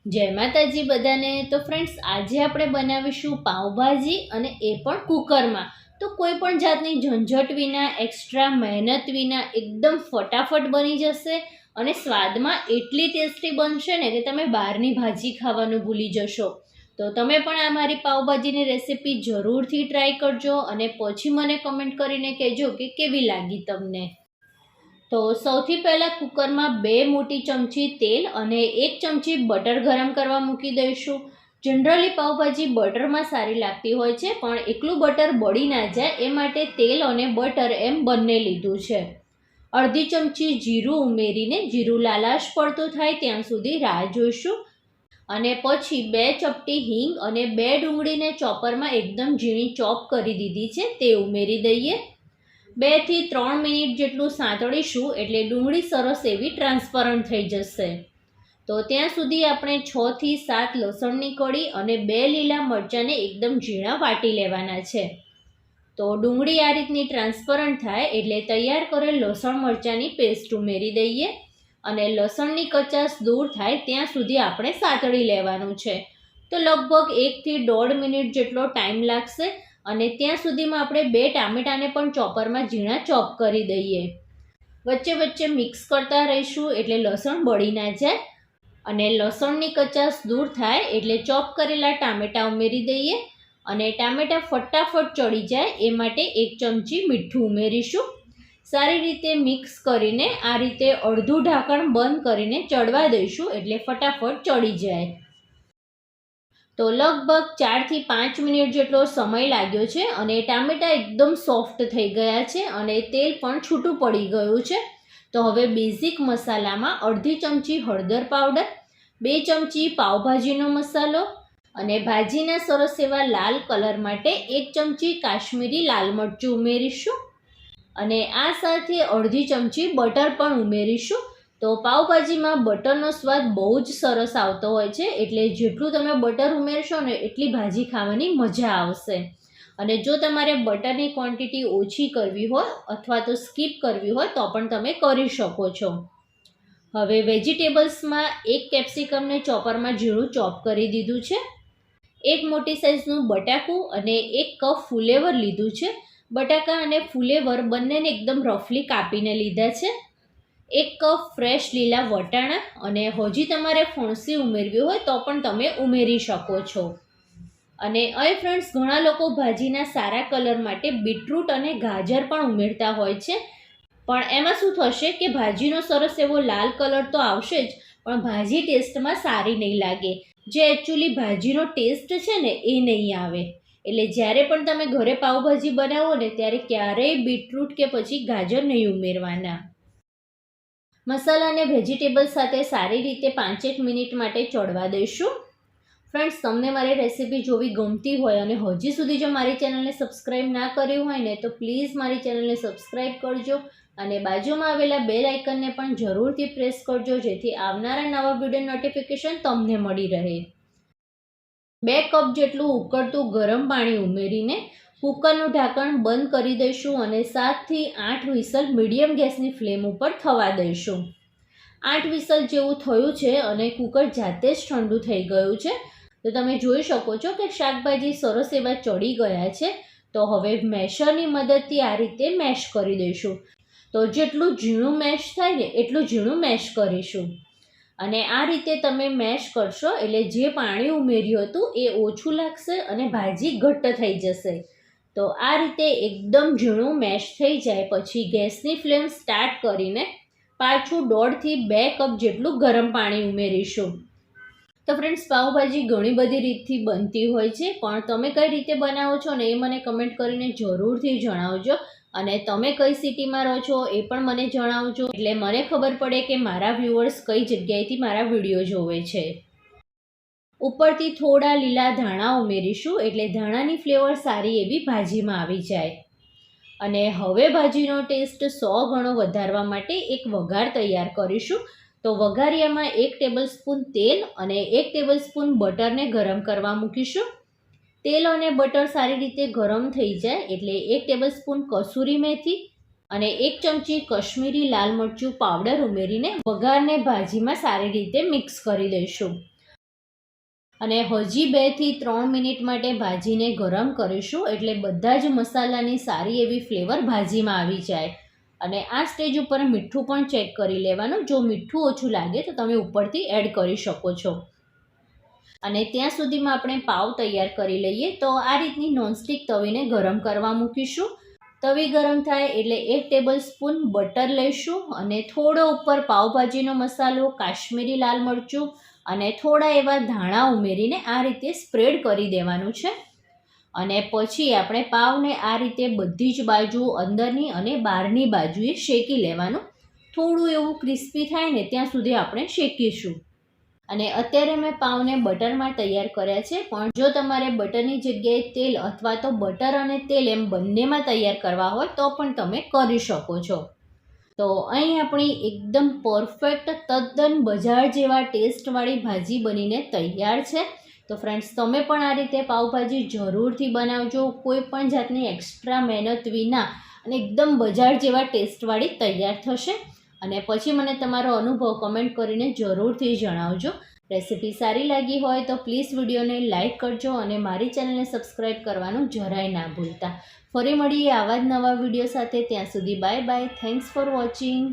જય માતાજી બધાને। તો ફ્રેન્ડ્સ, આજે આપણે બનાવીશું પાવભાજી અને એ પણ કુકરમાં। તો કોઈ પણ જાતની ઝંઝટ વિના, એક્સ્ટ્રા મહેનત વિના એકદમ ફટાફટ બની જશે અને સ્વાદમાં એટલી ટેસ્ટી બનશે ને કે તમે બહારની ભાજી ખાવાનું ભૂલી જશો। તો તમે પણ આ મારી પાવભાજીની રેસિપી જરૂરથી ટ્રાય કરજો અને પછી મને કમેન્ટ કરીને કહેજો કે કેવી લાગી તમને। તો સૌથી પહેલાં કુકરમાં 2 મોટી ચમચી તેલ અને 1 ચમચી બટર ગરમ કરવા મૂકી દઈશું। જનરલી પાવભાજી બટરમાં સારી લાગતી હોય છે, પણ એકલું બટર બળી ના જાય એ માટે તેલ અને બટર એમ બંને લીધું છે। અડધી ચમચી જીરું ઉમેરીને જીરું લાલાશ પડતું થાય ત્યાં સુધી રાહ જોઈશું અને પછી 2 ચપટી હિંગ અને 2 ડુંગળીને ચોપરમાં એકદમ ઝીણી ચોપ કરી દીધી છે તે ઉમેરી દઈએ। 2 થી 3 મિનિટ જેટલું સાંતળીશું એટલે ડુંગળી સરસ એવી ટ્રાન્સપરન્ટ થઈ જશે। તો ત્યાં સુધી આપણે 6 થી 7 લસણની કળી અને 2 લીલા મરચાંને એકદમ ઝીણા વાટી લેવાના છે। તો ડુંગળી આ રીતની ટ્રાન્સપરન્ટ થાય એટલે તૈયાર કરેલ લસણ મરચાંની પેસ્ટ ઉમેરી દઈએ અને લસણની કચાશ દૂર થાય ત્યાં સુધી આપણે સાંતળી લેવાનું છે। તો લગભગ 1 થી 1.5 મિનિટ જેટલો ટાઈમ લાગશે અને ત્યાં સુધીમાં આપણે 2 ટામેટાને પણ ચોપરમાં ઝીણા ચોપ કરી દઈએ। વચ્ચે વચ્ચે મિક્સ કરતા રહીશું એટલે લસણ બળી ના જાય અને લસણની કચાશ દૂર થાય એટલે ચોપ કરેલા ટામેટાં ઉમેરી દઈએ અને ટામેટાં ફટાફટ ચડી જાય એ માટે 1 ચમચી મીઠું ઉમેરીશું। સારી રીતે મિક્સ કરીને આ રીતે અડધું ઢાંકણ બંધ કરીને ચડવા દઈશું એટલે ફટાફટ ચડી જાય। તો લગભગ 4 થી 5 મિનિટ જેટલો સમય લાગ્યો છે અને ટામેટાં એકદમ સોફ્ટ થઈ ગયા છે અને તેલ પણ છૂટું પડી ગયું છે। તો હવે બેઝિક મસાલામાં અડધી ચમચી હળદર પાવડર, 2 ચમચી પાવભાજીનો મસાલો અને ભાજીના સરસ એવા લાલ કલર માટે 1 ચમચી કાશ્મીરી લાલ મરચું ઉમેરીશું અને આ સાથે અડધી ચમચી બટર પણ ઉમેરીશું। તો પાવભાજીમાં બટરનો સ્વાદ બહુ જ સરસ આવતો હોય છે, એટલે જેટલું તમે બટર ઉમેરશો ને એટલી ભાજી ખાવાની મજા આવશે। અને જો તમારે બટરની ક્વોન્ટિટી ઓછી કરવી હોય અથવા તો સ્કીપ કરવી હોય તો પણ તમે કરી શકો છો। હવે વેજીટેબલ્સમાં 1 કેપ્સિકમને ચોપરમાં ઝીણું ચોપ કરી દીધું છે, 1 મોટી સાઇઝનું બટાકું અને 1 કપ ફુલેવર લીધું છે। બટાકા અને ફુલેવર બંનેને એકદમ રફલી કાપીને લીધા છે। 1 કપ ફ્રેશ લીલા વટાણા અને હજી તમારે ફણસી ઉમેરવી હોય તો પણ તમે ઉમેરી શકો છો। અને અહીં ફ્રેન્ડ્સ, ઘણા લોકો ભાજીના સારા કલર માટે બીટરૂટ અને ગાજર પણ ઉમેરતા હોય છે, પણ એમાં શું થશે કે ભાજીનો સરસ એવો લાલ કલર તો આવશે જ, પણ ભાજી ટેસ્ટમાં સારી નહીં લાગે, જે એકચ્યુઅલી ભાજીનો ટેસ્ટ છે ને એ નહીં આવે। એટલે જ્યારે પણ તમે ઘરે પાવભાજી બનાવો ને ત્યારે ક્યારેય બીટરૂટ કે પછી ગાજર નહીં ઉમેરવાના। મસાલાને વેજીટેબલ સાથે સારી રીતે 5-1 મિનિટ માટે ચડવા દઈશું। ફ્રેન્ડ્સ, તમને મારી રેસિપી જોવી ગમતી હોય અને હજી સુધી જો મારી ચેનલને સબસ્ક્રાઈબ ના કર્યું હોય ને તો પ્લીઝ મારી ચેનલને સબસ્ક્રાઈબ કરજો અને બાજુમાં આવેલા બેલ આઇકનને પણ જરૂરથી પ્રેસ કરજો, જેથી આવનારા નવા વિડીયો નોટિફિકેશન તમને મળી રહે। 2 કપ જેટલું ઉકળતું ગરમ પાણી ઉમેરીને કુકરનું ઢાંકણ બંધ કરી દઈશું અને 7 થી 8 વિસલ મીડિયમ ગેસની ફ્લેમ ઉપર થવા દઈશું। 8 વિસલ જેવું થયું છે અને કુકર જાતે જ ઠંડુ થઈ ગયું છે। તો તમે જોઈ શકો છો કે શાકભાજી સરસ એવા ચડી ગયા છે। તો હવે મેશરની મદદથી આ રીતે મેશ કરી દઈશું। તો જેટલું ઝીણું મેશ થાય ને એટલું ઝીણું મેશ કરીશું અને આ રીતે તમે મેશ કરશો એટલે જે પાણી ઉમેર્યું હતું એ ઓછું લાગશે અને ભાજી ઘટ્ટ થઈ જશે। તો આ રીતે એકદમ ઝીણું મેશ થઈ જાય પછી ગેસની ફ્લેમ સ્ટાર્ટ કરીને પાછું 1.5 થી 2 કપ જેટલું ગરમ પાણી ઉમેરીશું। તો ફ્રેન્ડ્સ, પાવભાજી ઘણી બધી રીતથી બનતી હોય છે, પણ તમે કઈ રીતે બનાવો છો ને એ મને કમેન્ટ કરીને જરૂરથી જણાવજો અને તમે કઈ સિટીમાં રહો છો એ પણ મને જણાવજો, એટલે મને ખબર પડે કે મારા વ્યુઅર્સ કઈ જગ્યાએથી મારા વિડીયો જોવે છે। ઉપરથી થોડા લીલા ધાણા ઉમેરીશું એટલે ધાણાની ફ્લેવર સારી એવી ભાજીમાં આવી જાય। અને હવે ભાજીનો ટેસ્ટ 100 ગણો વધારવા માટે એક વઘાર તૈયાર કરીશું। તો વઘારિયામાં 1 ટેબલસ્પૂન તેલ અને 1 ટેબલસ્પૂન બટરને ગરમ કરવા મૂકીશું। તેલ અને બટર સારી રીતે ગરમ થઈ જાય એટલે 1 ટેબલસ્પૂન કસૂરી મેથી અને 1 ચમચી કશ્મીરી લાલ મરચું પાવડર ઉમેરીને વઘારને ભાજીમાં સારી રીતે મિક્સ કરી દઈશું। અને હજી 2 થી 3 મિનિટ માટે ભાજીને ગરમ કરીશું, એટલે બધા જ મસાલાની સારી એવી ફ્લેવર ભાજીમાં આવી જાય. અને આ સ્ટેજ ઉપર મીઠું પણ ચેક કરી લેવાનું. જો મીઠું ઓછું લાગે તો તમે ઉપરથી એડ કરી શકો છો. અને ત્યાં સુધીમાં આપણે પાવ તૈયાર કરી લઈએ. તો આ રીતની નોનસ્ટિક તવીને ગરમ કરવા મૂકીશું. તવી ગરમ થાય એટલે 1 ટેબલ સ્પૂન બટર લઈશું અને થોડો ઉપર પાવભાજીનો મસાલો, કાશ્મીરી લાલ મરચું અને થોડા એવા ધાણા ઉમેરીને આ રીતે સ્પ્રેડ કરી દેવાનું છે. અને પછી આપણે પાવને આ રીતે બધી જ બાજુ, અંદરની અને બહારની બાજુએ શેકી લેવાનું. થોડું એવું ક્રિસ્પી થાય ને ત્યાં સુધી આપણે શેકીશું. અને અત્યારે મેં પાવને બટરમાં તૈયાર કર્યા છે, પણ જો તમારે બટરની જગ્યાએ તેલ અથવા તો બટર અને તેલ એમ બંનેમાં તૈયાર કરવા હોય તો પણ તમે કરી શકો છો. તો અહીં આપણી એકદમ પરફેક્ટ, તદ્દન બજાર જેવા ટેસ્ટવાળી ભાજી બનીને તૈયાર છે. તો ફ્રેન્ડ્સ, તમે પણ આ રીતે પાવભાજી જરૂરથી બનાવજો. કોઈ પણ જાતની એક્સ્ટ્રા મહેનત વિના અને એકદમ બજાર જેવા ટેસ્ટવાળી તૈયાર થશે. અને પછી મને તમારો અનુભવ કમેન્ટ કરીને જરૂરથી જણાવજો. રેસીપી સારી લાગી હોય તો પ્લીઝ વિડીયોને લાઇક કરજો અને મારી ચેનલને સબસ્ક્રાઈબ કરવાનું જરાય ના ભૂલતા. ફરી મળીએ આવા જ નવા વિડીયો સાથે. ત્યાં સુધી bye bye. Thanks for watching.